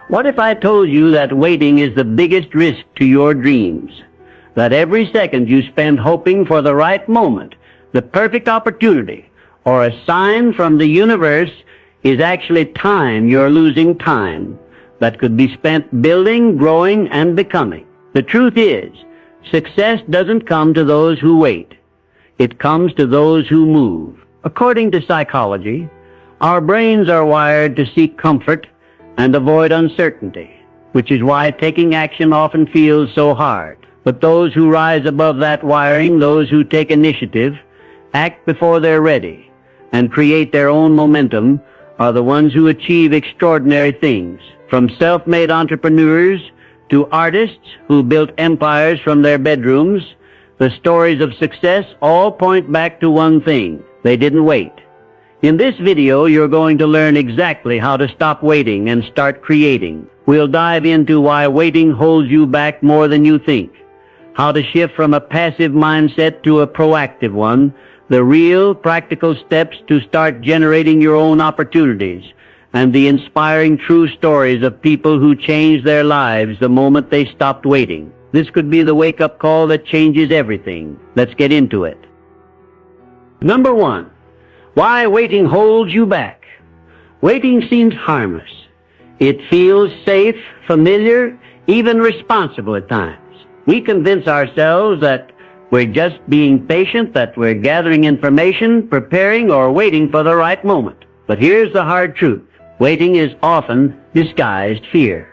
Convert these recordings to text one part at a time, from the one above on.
What if I told you that waiting is the biggest risk to your dreams? That every second you spend hoping for the right moment, the perfect opportunity, or a sign from the universe is actually time you're losing, time that could be spent building, growing, and becoming. The truth is, success doesn't come to those who wait. It comes to those who move. According to psychology, our brains are wired to seek comfort and avoid uncertainty, which is why taking action often feels so hard. But those who rise above that wiring, those who take initiative, act before they're ready, and create their own momentum, are the ones who achieve extraordinary things. From self-made entrepreneurs to artists who built empires from their bedrooms, the stories of success all point back to one thing: they didn't wait. In this video, you're going to learn exactly how to stop waiting and start creating. We'll dive into why waiting holds you back more than you think, how to shift from a passive mindset to a proactive one, the real practical steps to start generating your own opportunities, and the inspiring true stories of people who changed their lives the moment they stopped waiting. This could be the wake-up call that changes everything. Let's get into it. Number 1. Why waiting holds you back. Waiting seems harmless. It feels safe, familiar, even responsible at times. We convince ourselves that we're just being patient, that we're gathering information, preparing, or waiting for the right moment. But here's the hard truth. Waiting is often disguised fear.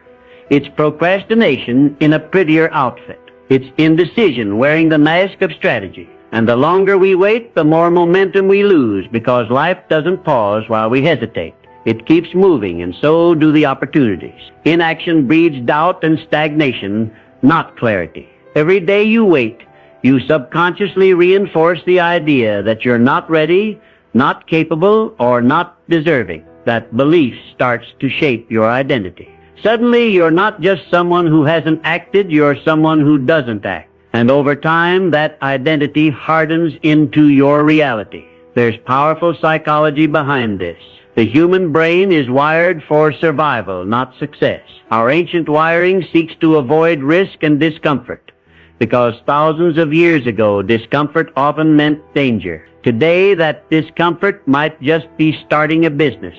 It's procrastination in a prettier outfit. It's indecision wearing the mask of strategy. And the longer we wait, the more momentum we lose, because life doesn't pause while we hesitate. It keeps moving, and so do the opportunities. Inaction breeds doubt and stagnation, not clarity. Every day you wait, you subconsciously reinforce the idea that you're not ready, not capable, or not deserving. That belief starts to shape your identity. Suddenly, you're not just someone who hasn't acted, you're someone who doesn't act. And over time, that identity hardens into your reality. There's powerful psychology behind this. The human brain is wired for survival, not success. Our ancient wiring seeks to avoid risk and discomfort, because thousands of years ago, discomfort often meant danger. Today, that discomfort might just be starting a business,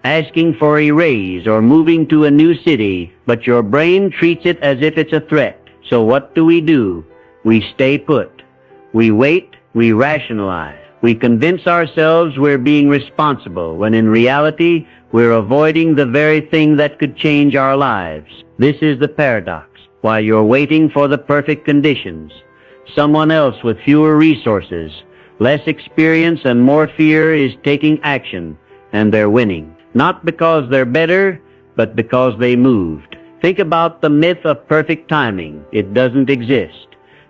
asking for a raise, or moving to a new city, but your brain treats it as if it's a threat. So what do? We stay put. We wait, we rationalize. We convince ourselves we're being responsible, when in reality, we're avoiding the very thing that could change our lives. This is the paradox. While you're waiting for the perfect conditions, someone else with fewer resources, less experience, and more fear is taking action, and they're winning. Not because they're better, but because they moved. Think about the myth of perfect timing. It doesn't exist.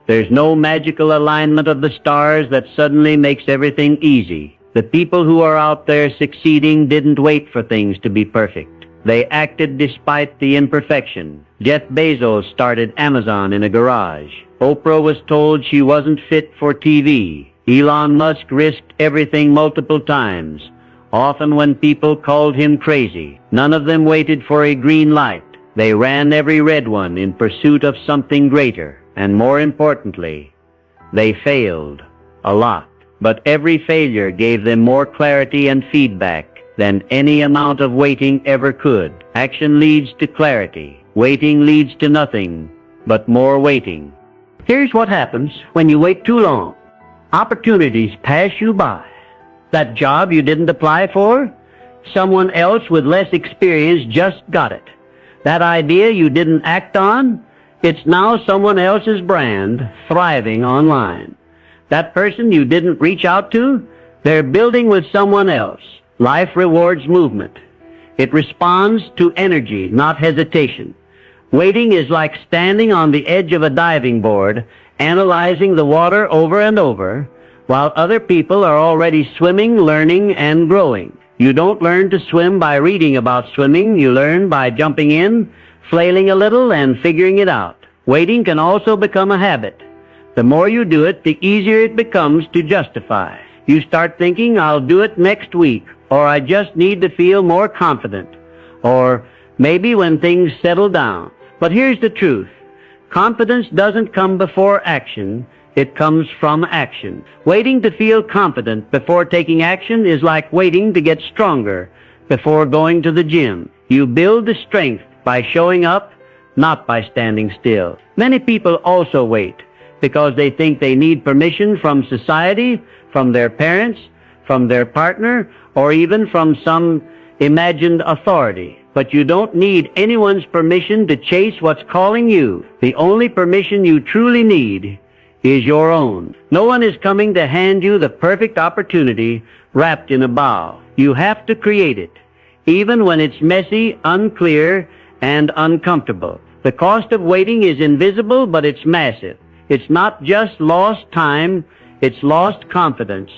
There's no magical alignment of the stars that suddenly makes everything easy. The people who are out there succeeding didn't wait for things to be perfect. They acted despite the imperfection. Jeff Bezos started Amazon in a garage. Oprah was told she wasn't fit for TV. Elon Musk risked everything multiple times, often when people called him crazy. None of them waited for a green light. They ran every red one in pursuit of something greater. And more importantly, they failed a lot. But every failure gave them more clarity and feedback than any amount of waiting ever could. Action leads to clarity. Waiting leads to nothing but more waiting. Here's what happens when you wait too long. Opportunities pass you by. That job you didn't apply for, someone else with less experience just got it. That idea you didn't act on, it's now someone else's brand, thriving online. That person you didn't reach out to, they're building with someone else. Life rewards movement. It responds to energy, not hesitation. Waiting is like standing on the edge of a diving board, analyzing the water over and over, while other people are already swimming, learning, and growing. You don't learn to swim by reading about swimming. You learn by jumping in, flailing a little, and figuring it out. Waiting can also become a habit. The more you do it, the easier it becomes to justify. You start thinking, I'll do it next week, or I just need to feel more confident, or maybe when things settle down. But here's the truth. Confidence doesn't come before action. It comes from action. Waiting to feel confident before taking action is like waiting to get stronger before going to the gym. You build the strength by showing up, not by standing still. Many people also wait because they think they need permission from society, from their parents, from their partner, or even from some imagined authority. But you don't need anyone's permission to chase what's calling you. The only permission you truly need is your own. No one is coming to hand you the perfect opportunity wrapped in a bow. You have to create it, even when it's messy, unclear, and uncomfortable. The cost of waiting is invisible, but it's massive. It's not just lost time, it's lost confidence,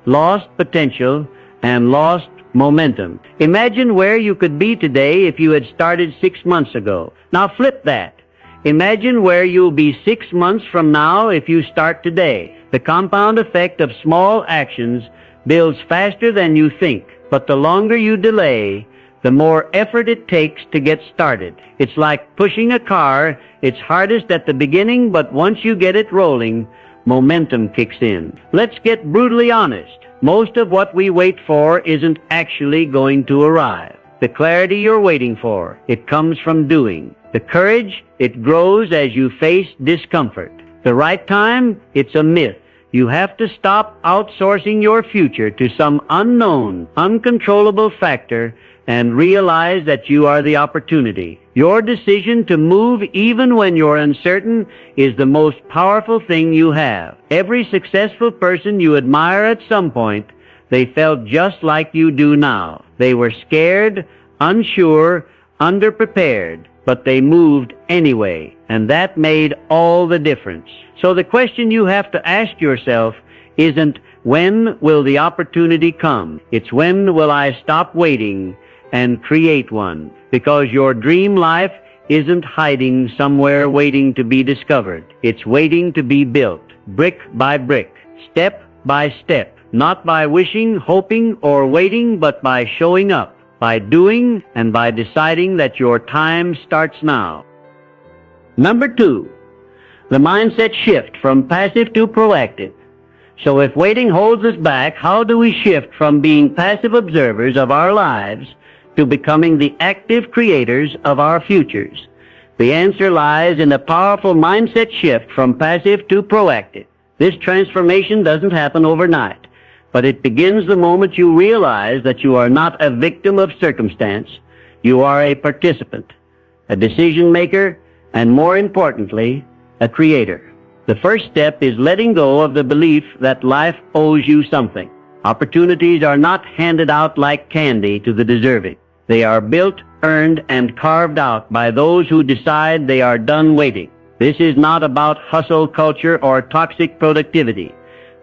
lost potential, and lost momentum. Imagine where you could be today if you had started 6 months ago. Now flip that. Imagine where you'll be 6 months from now if you start today. The compound effect of small actions builds faster than you think, but the longer you delay, the more effort it takes to get started. It's like pushing a car. It's hardest at the beginning, but once you get it rolling, momentum kicks in. Let's get brutally honest. Most of what we wait for isn't actually going to arrive. The clarity you're waiting for, it comes from doing. The courage, it grows as you face discomfort. The right time, it's a myth. You have to stop outsourcing your future to some unknown, uncontrollable factor and realize that you are the opportunity. Your decision to move even when you're uncertain is the most powerful thing you have. Every successful person you admire at some point, they felt just like you do now. They were scared, unsure, underprepared, but they moved anyway, and that made all the difference. So the question you have to ask yourself isn't, when will the opportunity come? It's, when will I stop waiting and create one? Because your dream life isn't hiding somewhere waiting to be discovered. It's waiting to be built, brick by brick, step by step, not by wishing, hoping, or waiting, but by showing up, by doing, and by deciding that your time starts now. Number 2, the mindset shift from passive to proactive. So if waiting holds us back, how do we shift from being passive observers of our lives to becoming the active creators of our futures? The answer lies in a powerful mindset shift from passive to proactive. This transformation doesn't happen overnight, but it begins the moment you realize that you are not a victim of circumstance. You are a participant, a decision maker, and more importantly, a creator. The first step is letting go of the belief that life owes you something. Opportunities are not handed out like candy to the deserving. They are built, earned, and carved out by those who decide they are done waiting. This is not about hustle culture or toxic productivity.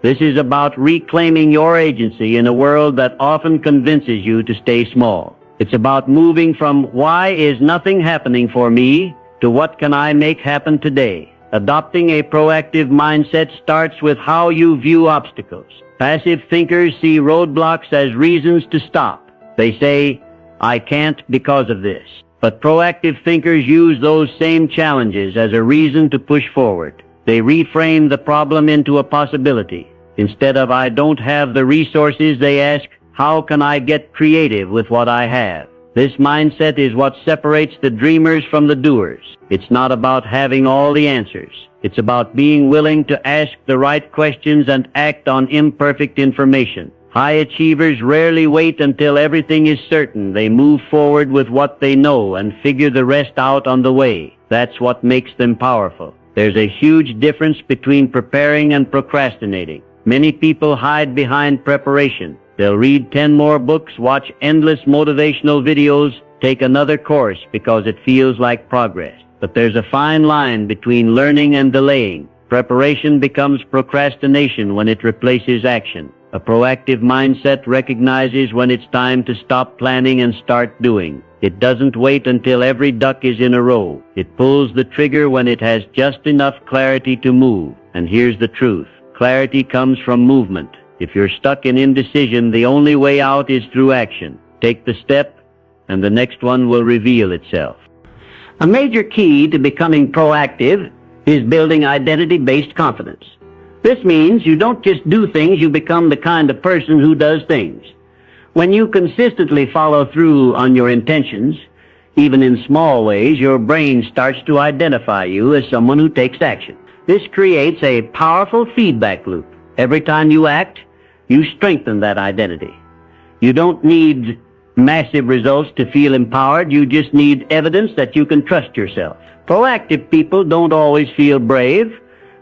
This is about reclaiming your agency in a world that often convinces you to stay small. It's about moving from why is nothing happening for me to what can I make happen today. Adopting a proactive mindset starts with how you view obstacles. Passive thinkers see roadblocks as reasons to stop. They say, I can't because of this. But proactive thinkers use those same challenges as a reason to push forward. They reframe the problem into a possibility. Instead of, I don't have the resources, they ask, how can I get creative with what I have? This mindset is what separates the dreamers from the doers. It's not about having all the answers. It's about being willing to ask the right questions and act on imperfect information. High achievers rarely wait until everything is certain. They move forward with what they know and figure the rest out on the way. That's what makes them powerful. There's a huge difference between preparing and procrastinating. Many people hide behind preparation. They'll read 10 more books, watch endless motivational videos, take another course because it feels like progress. But there's a fine line between learning and delaying. Preparation becomes procrastination when it replaces action. A proactive mindset recognizes when it's time to stop planning and start doing. It doesn't wait until every duck is in a row. It pulls the trigger when it has just enough clarity to move. And here's the truth. Clarity comes from movement. If you're stuck in indecision, the only way out is through action. Take the step and the next one will reveal itself. A major key to becoming proactive is building identity-based confidence. This means you don't just do things, you become the kind of person who does things. When you consistently follow through on your intentions, even in small ways, your brain starts to identify you as someone who takes action. This creates a powerful feedback loop. Every time you act, you strengthen that identity. You don't need massive results to feel empowered. You just need evidence that you can trust yourself. Proactive people don't always feel brave,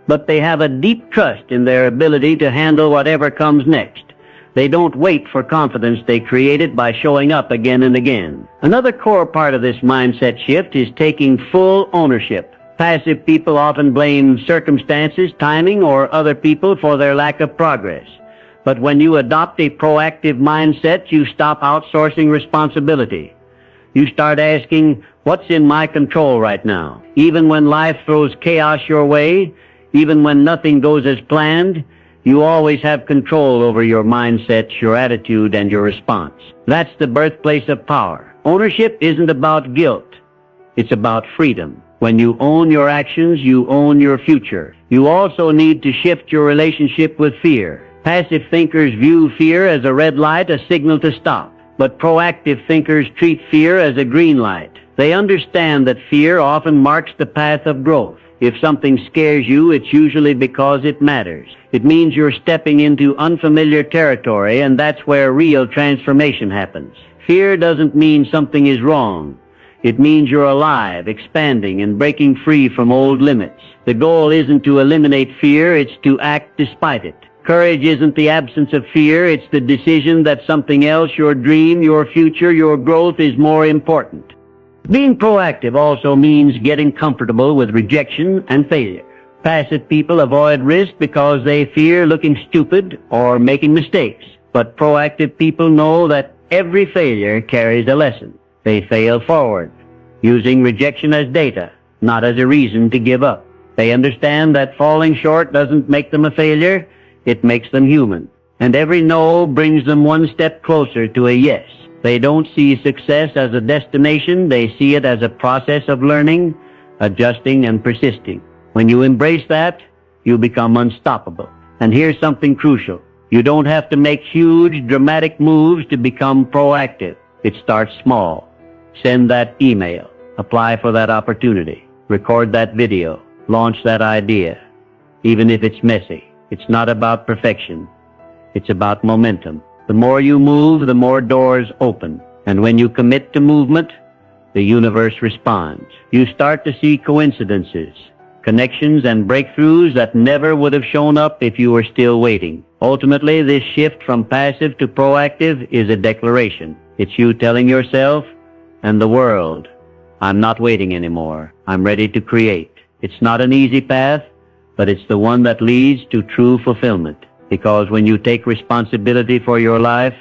but they have a deep trust in their ability to handle whatever comes next. They don't wait for confidence, they create it by showing up again and again. Another core part of this mindset shift is taking full ownership. Passive people often blame circumstances, timing, or other people for their lack of progress. But when you adopt a proactive mindset, you stop outsourcing responsibility. You start asking, what's in my control right now? Even when life throws chaos your way, even when nothing goes as planned, you always have control over your mindset, your attitude, and your response. That's the birthplace of power. Ownership isn't about guilt. It's about freedom. When you own your actions, you own your future. You also need to shift your relationship with fear. Passive thinkers view fear as a red light, a signal to stop. But proactive thinkers treat fear as a green light. They understand that fear often marks the path of growth. If something scares you, it's usually because it matters. It means you're stepping into unfamiliar territory, and that's where real transformation happens. Fear doesn't mean something is wrong. It means you're alive, expanding, and breaking free from old limits. The goal isn't to eliminate fear, it's to act despite it. Courage isn't the absence of fear, it's the decision that something else, your dream, your future, your growth, is more important. Being proactive also means getting comfortable with rejection and failure. Passive people avoid risk because they fear looking stupid or making mistakes. But proactive people know that every failure carries a lesson. They fail forward, using rejection as data, not as a reason to give up. They understand that falling short doesn't make them a failure, it makes them human. And every no brings them one step closer to a yes. They don't see success as a destination, they see it as a process of learning, adjusting, and persisting. When you embrace that, you become unstoppable. And here's something crucial. You don't have to make huge, dramatic moves to become proactive. It starts small. Send that email. Apply for that opportunity. Record that video. Launch that idea. Even if it's messy. It's not about perfection. It's about momentum. The more you move, the more doors open. And when you commit to movement, the universe responds. You start to see coincidences, connections, and breakthroughs that never would have shown up if you were still waiting. Ultimately, this shift from passive to proactive is a declaration. It's you telling yourself and the world, I'm not waiting anymore. I'm ready to create. It's not an easy path, but it's the one that leads to true fulfillment. Because when you take responsibility for your life,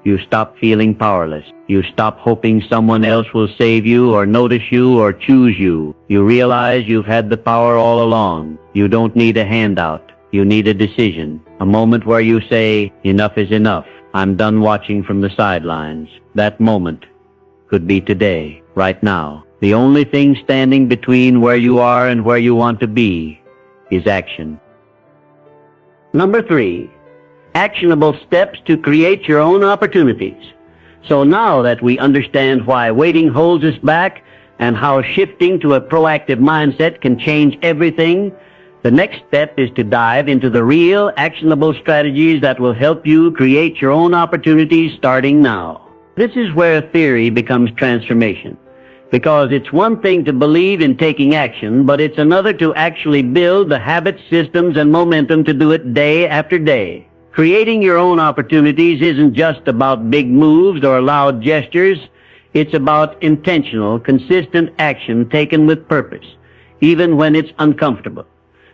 you stop feeling powerless. You stop hoping someone else will save you or notice you or choose you. You realize you've had the power all along. You don't need a handout. You need a decision. A moment where you say, enough is enough. I'm done watching from the sidelines. That moment could be today, right now. The only thing standing between where you are and where you want to be is action. Number 3, actionable steps to create your own opportunities. So now that we understand why waiting holds us back and how shifting to a proactive mindset can change everything, the next step is to dive into the real, actionable strategies that will help you create your own opportunities starting now. This is where theory becomes transformation. Because it's one thing to believe in taking action, but it's another to actually build the habits, systems, and momentum to do it day after day. Creating your own opportunities isn't just about big moves or loud gestures. It's about intentional, consistent action taken with purpose, even when it's uncomfortable.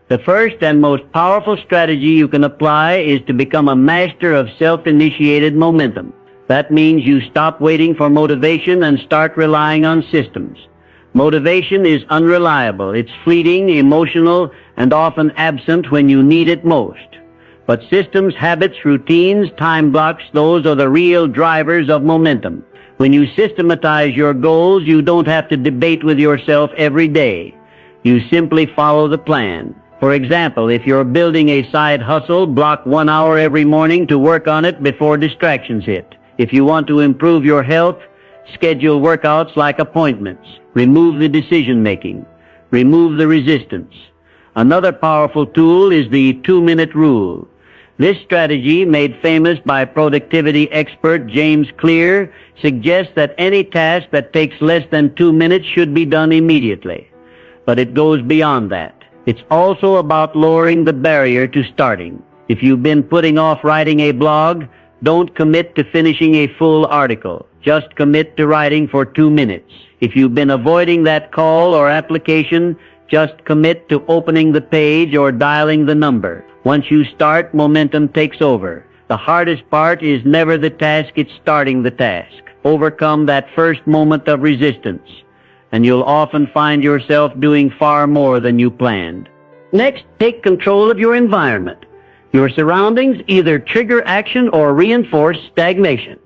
The first and most powerful strategy you can apply is to become a master of self-initiated momentum. That means you stop waiting for motivation and start relying on systems. Motivation is unreliable. It's fleeting, emotional, and often absent when you need it most. But systems, habits, routines, time blocks, those are the real drivers of momentum. When you systematize your goals, you don't have to debate with yourself every day. You simply follow the plan. For example, if you're building a side hustle, block 1 hour every morning to work on it before distractions hit. If you want to improve your health, schedule workouts like appointments. Remove the decision-making. Remove the resistance. Another powerful tool is the 2-minute rule. This strategy, made famous by productivity expert James Clear, suggests that any task that takes less than 2 minutes should be done immediately. But it goes beyond that. It's also about lowering the barrier to starting. If you've been putting off writing a blog, don't commit to finishing a full article. Just commit to writing for 2 minutes. If you've been avoiding that call or application, just commit to opening the page or dialing the number. Once you start, momentum takes over. The hardest part is never the task, it's starting the task. Overcome that first moment of resistance, and you'll often find yourself doing far more than you planned. Next, take control of your environment. Your surroundings either trigger action or reinforce stagnation.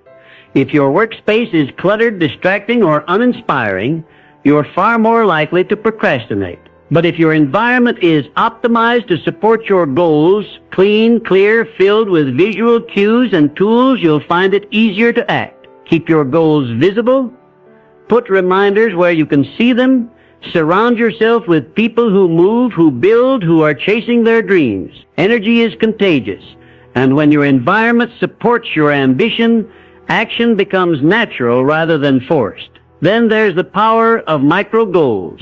If your workspace is cluttered, distracting, or uninspiring, you're far more likely to procrastinate. But if your environment is optimized to support your goals, clean, clear, filled with visual cues and tools, you'll find it easier to act. Keep your goals visible. Put reminders where you can see them. Surround yourself with people who move, who build, who are chasing their dreams. Energy is contagious, and when your environment supports your ambition, action becomes natural rather than forced. Then there's the power of micro goals.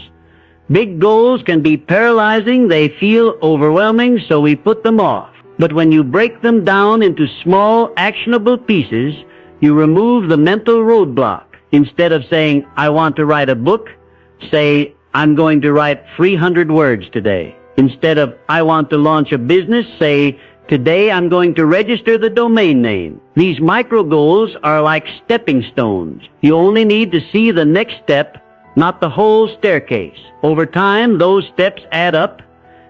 Big goals can be paralyzing, they feel overwhelming, so we put them off. But when you break them down into small, actionable pieces, you remove the mental roadblock. Instead of saying, I want to write a book, say, I'm going to write 300 words today. Instead of, I want to launch a business, say, today I'm going to register the domain name. These micro goals are like stepping stones. You only need to see the next step, not the whole staircase. Over time, those steps add up,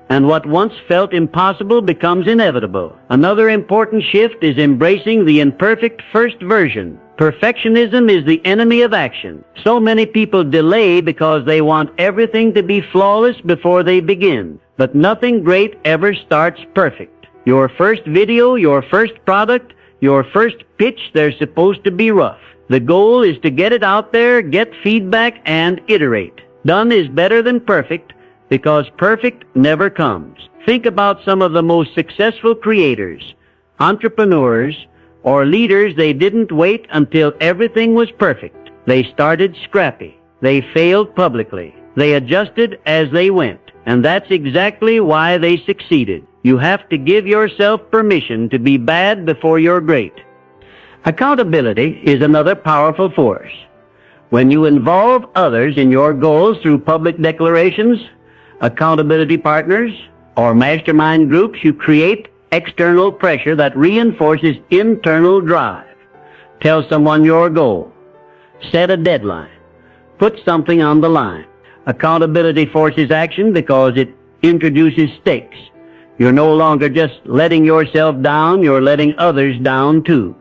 and what once felt impossible becomes inevitable. Another important shift is embracing the imperfect first version. Perfectionism is the enemy of action. So many people delay because they want everything to be flawless before they begin. But nothing great ever starts perfect. Your first video, your first product, your first pitch, they're supposed to be rough. The goal is to get it out there, get feedback, and iterate. Done is better than perfect because perfect never comes. Think about some of the most successful creators, entrepreneurs, or leaders. They didn't wait until everything was perfect. They started scrappy. They failed publicly. They adjusted as they went. And that's exactly why they succeeded. You have to give yourself permission to be bad before you're great. Accountability is another powerful force. When you involve others in your goals through public declarations, accountability partners, or mastermind groups, you create external pressure that reinforces internal drive. Tell someone your goal. Set a deadline. Put something on the line. Accountability forces action because it introduces stakes. You're no longer just letting yourself down, you're letting others down too.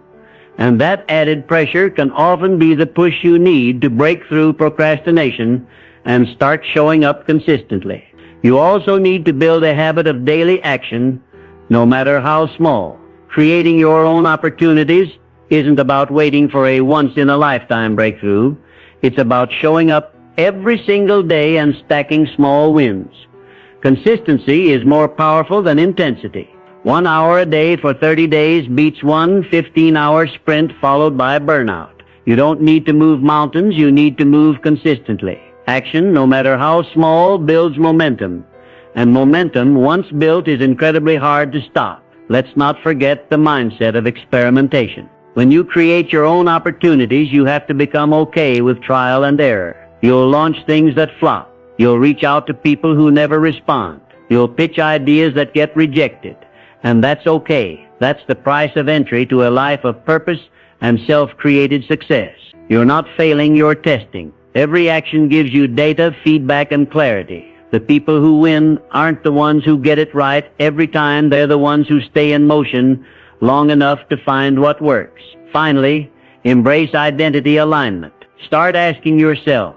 And that added pressure can often be the push you need to break through procrastination and start showing up consistently. You also need to build a habit of daily action, no matter how small. Creating your own opportunities isn't about waiting for a once-in-a-lifetime breakthrough. It's about showing up every single day and stacking small wins. Consistency is more powerful than intensity. 1 hour a day for 30 days beats one 15-hour sprint followed by burnout. You don't need to move mountains, you need to move consistently. Action, no matter how small, builds momentum. And momentum, once built, is incredibly hard to stop. Let's not forget the mindset of experimentation. When you create your own opportunities, you have to become okay with trial and error. You'll launch things that flop. You'll reach out to people who never respond. You'll pitch ideas that get rejected. And that's okay. That's the price of entry to a life of purpose and self-created success. You're not failing, you're testing. Every action gives you data, feedback, and clarity. The people who win aren't the ones who get it right every time. They're the ones who stay in motion long enough to find what works. Finally, Embrace identity alignment. Start asking yourself,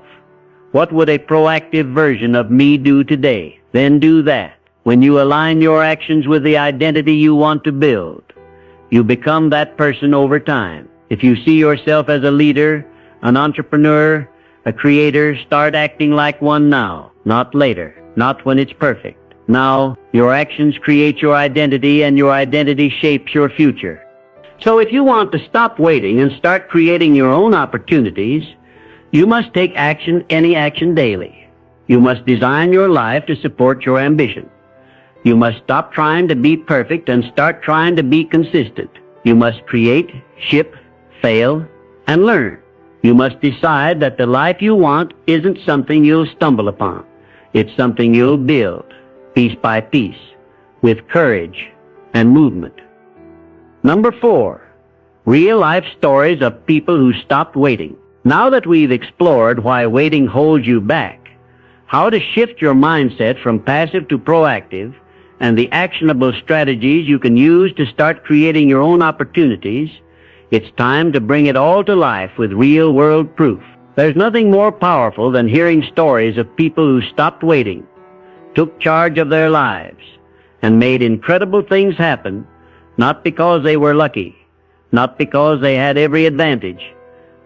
what would a proactive version of me do today? Then do that. When you align your actions with the identity you want to build, you become that person over time. If you see yourself as a leader, an entrepreneur, a creator, start acting like one now, not later, not when it's perfect. Now, your actions create your identity, and your identity shapes your future. So if you want to stop waiting and start creating your own opportunities, you must take action, any action daily. You must design your life to support your ambition. You must stop trying to be perfect and start trying to be consistent. You must create, ship, fail, and learn. You must decide that the life you want isn't something you'll stumble upon. It's something you'll build, piece by piece, with courage and movement. Number 4, real-life stories of people who stopped waiting. Now that we've explored why waiting holds you back, how to shift your mindset from passive to proactive, and the actionable strategies you can use to start creating your own opportunities, it's time to bring it all to life with real-world proof. There's nothing more powerful than hearing stories of people who stopped waiting, took charge of their lives, and made incredible things happen, not because they were lucky, not because they had every advantage,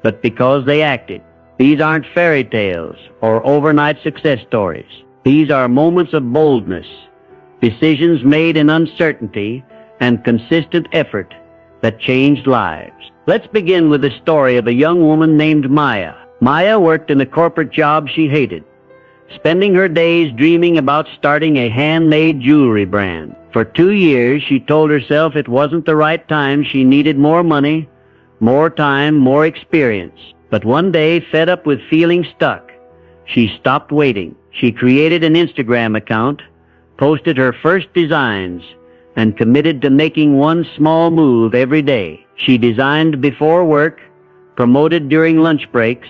but because they acted. These aren't fairy tales or overnight success stories. These are moments of boldness, decisions made in uncertainty, and consistent effort that changed lives. Let's begin with the story of a young woman named Maya. Maya worked in a corporate job she hated, spending her days dreaming about starting a handmade jewelry brand. For 2 years, she told herself it wasn't the right time. She needed more money, more time, more experience. But one day, fed up with feeling stuck, she stopped waiting. She created an Instagram account, posted her first designs, and committed to making one small move every day. She designed before work, promoted during lunch breaks,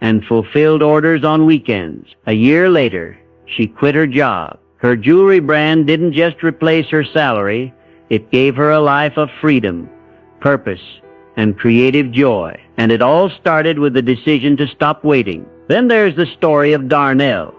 and fulfilled orders on weekends. A year later, she quit her job. Her jewelry brand didn't just replace her salary, it gave her a life of freedom, purpose, and creative joy. And it all started with the decision to stop waiting. Then there's the story of Darnell,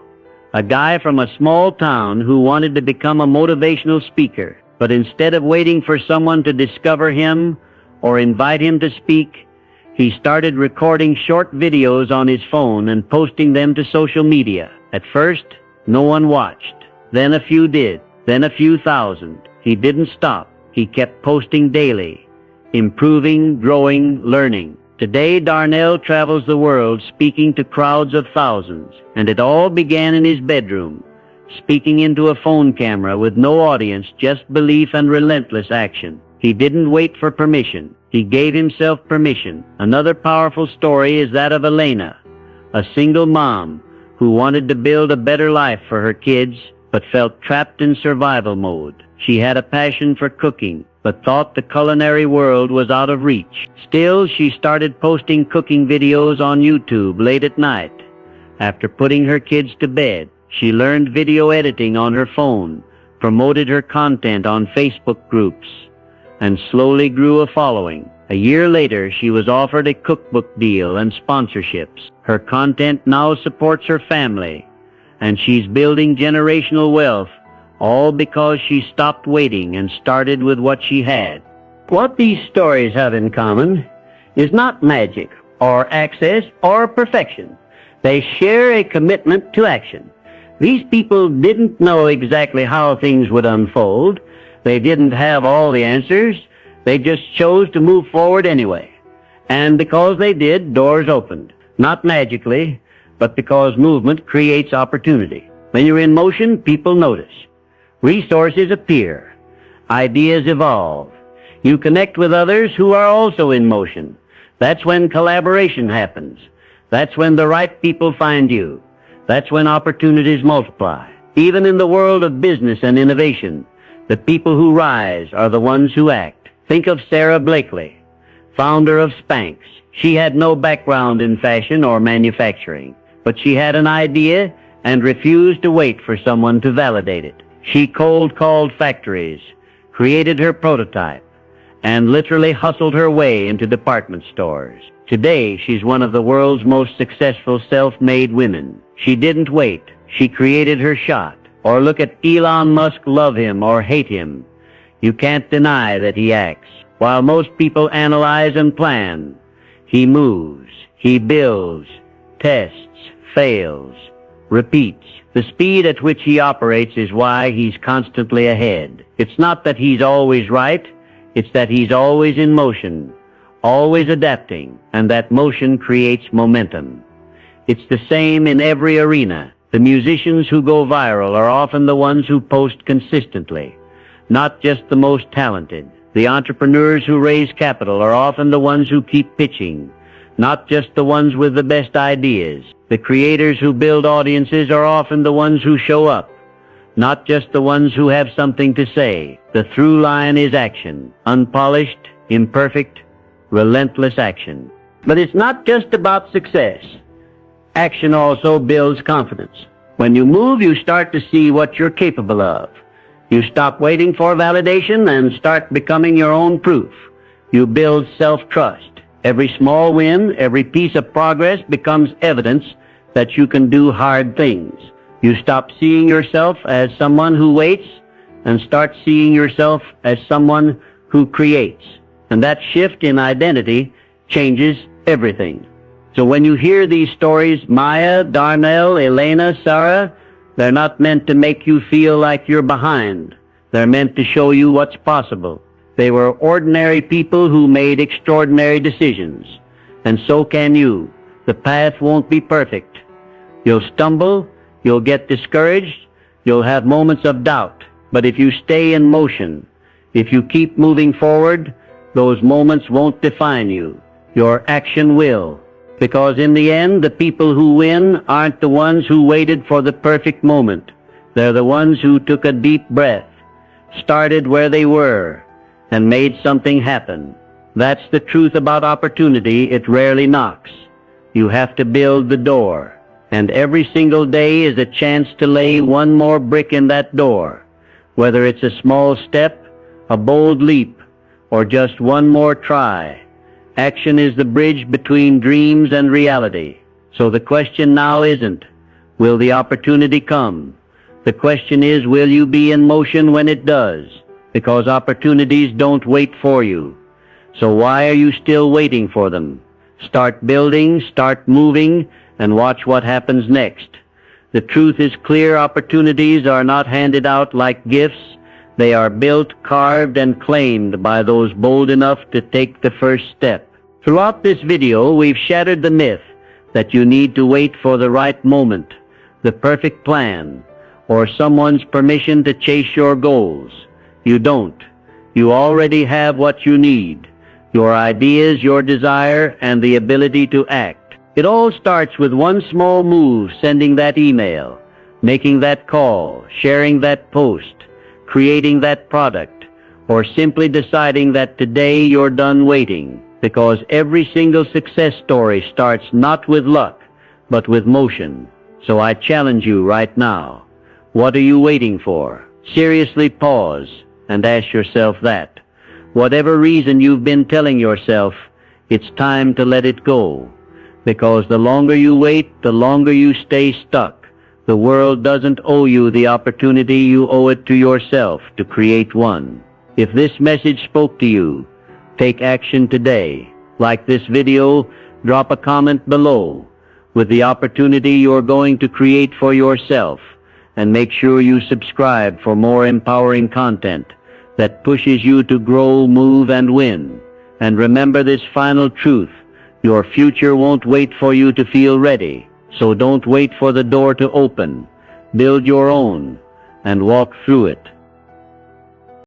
a guy from a small town who wanted to become a motivational speaker. But instead of waiting for someone to discover him or invite him to speak, he started recording short videos on his phone and posting them to social media. At first, no one watched. Then a few did. Then a few thousand. He didn't stop. He kept posting daily, improving, growing, learning. Today, Darnell travels the world speaking to crowds of thousands. And it all began in his bedroom, speaking into a phone camera with no audience, just belief and relentless action. He didn't wait for permission. He gave himself permission. Another powerful story is that of Elena, a single mom who wanted to build a better life for her kids, but felt trapped in survival mode. She had a passion for cooking, but thought the culinary world was out of reach. Still, she started posting cooking videos on YouTube late at night. After putting her kids to bed, she learned video editing on her phone, promoted her content on Facebook groups, and slowly grew a following. A year later, she was offered a cookbook deal and sponsorships. Her content now supports her family, and she's building generational wealth, all because she stopped waiting and started with what she had. What these stories have in common is not magic or access or perfection. They share a commitment to action. These people didn't know exactly how things would unfold. They didn't have all the answers. They just chose to move forward anyway. And because they did, doors opened. Not magically, but because movement creates opportunity. When you're in motion, people notice. Resources appear. Ideas evolve. You connect with others who are also in motion. That's when collaboration happens. That's when the right people find you. That's when opportunities multiply. Even in the world of business and innovation, the people who rise are the ones who act. Think of Sarah Blakely, founder of Spanx. She had no background in fashion or manufacturing, but she had an idea and refused to wait for someone to validate it. She cold-called factories, created her prototype, and literally hustled her way into department stores. Today, she's one of the world's most successful self-made women. She didn't wait. She created her shot. Or look at Elon Musk, love him or hate him. You can't deny that he acts. While most people analyze and plan, he moves, he builds, tests, fails, repeats. The speed at which he operates is why he's constantly ahead. It's not that he's always right, it's that he's always in motion, always adapting, and that motion creates momentum. It's the same in every arena. The musicians who go viral are often the ones who post consistently, not just the most talented. The entrepreneurs who raise capital are often the ones who keep pitching, not just the ones with the best ideas. The creators who build audiences are often the ones who show up, not just the ones who have something to say. The through line is action, unpolished, imperfect, relentless action. But it's not just about success. Action also builds confidence. When you move, you start to see what you're capable of. You stop waiting for validation and start becoming your own proof. You build self-trust. Every small win, every piece of progress becomes evidence that you can do hard things. You stop seeing yourself as someone who waits and start seeing yourself as someone who creates. And that shift in identity changes everything. So when you hear these stories, Maya, Darnell, Elena, Sarah, they're not meant to make you feel like you're behind. They're meant to show you what's possible. They were ordinary people who made extraordinary decisions. And so can you. The path won't be perfect. You'll stumble, you'll get discouraged, you'll have moments of doubt. But if you stay in motion, if you keep moving forward, those moments won't define you. Your action will. Because in the end, the people who win aren't the ones who waited for the perfect moment. They're the ones who took a deep breath, started where they were, and made something happen. That's the truth about opportunity. It rarely knocks. You have to build the door. And every single day is a chance to lay one more brick in that door. Whether it's a small step, a bold leap, or just one more try. Action is the bridge between dreams and reality. So the question now isn't, will the opportunity come? The question is, will you be in motion when it does? Because opportunities don't wait for you. So why are you still waiting for them? Start building, start moving, and watch what happens next. The truth is clear. Opportunities are not handed out like gifts. They are built, carved, and claimed by those bold enough to take the first step. Throughout this video, we've shattered the myth that you need to wait for the right moment, the perfect plan, or someone's permission to chase your goals. You don't. You already have what you need: your ideas, your desire, and the ability to act. It all starts with one small move: sending that email, making that call, sharing that post, creating that product, or simply deciding that today you're done waiting. Because every single success story starts not with luck, but with motion. So I challenge you right now. What are you waiting for? Seriously pause and ask yourself that. Whatever reason you've been telling yourself, it's time to let it go. Because the longer you wait, the longer you stay stuck. The world doesn't owe you the opportunity. You owe it to yourself to create one. If this message spoke to you, take action today. Like this video, drop a comment below with the opportunity you're going to create for yourself, and make sure you subscribe for more empowering content that pushes you to grow, move, and win. And remember this final truth: your future won't wait for you to feel ready. So don't wait for the door to open. Build your own and walk through it.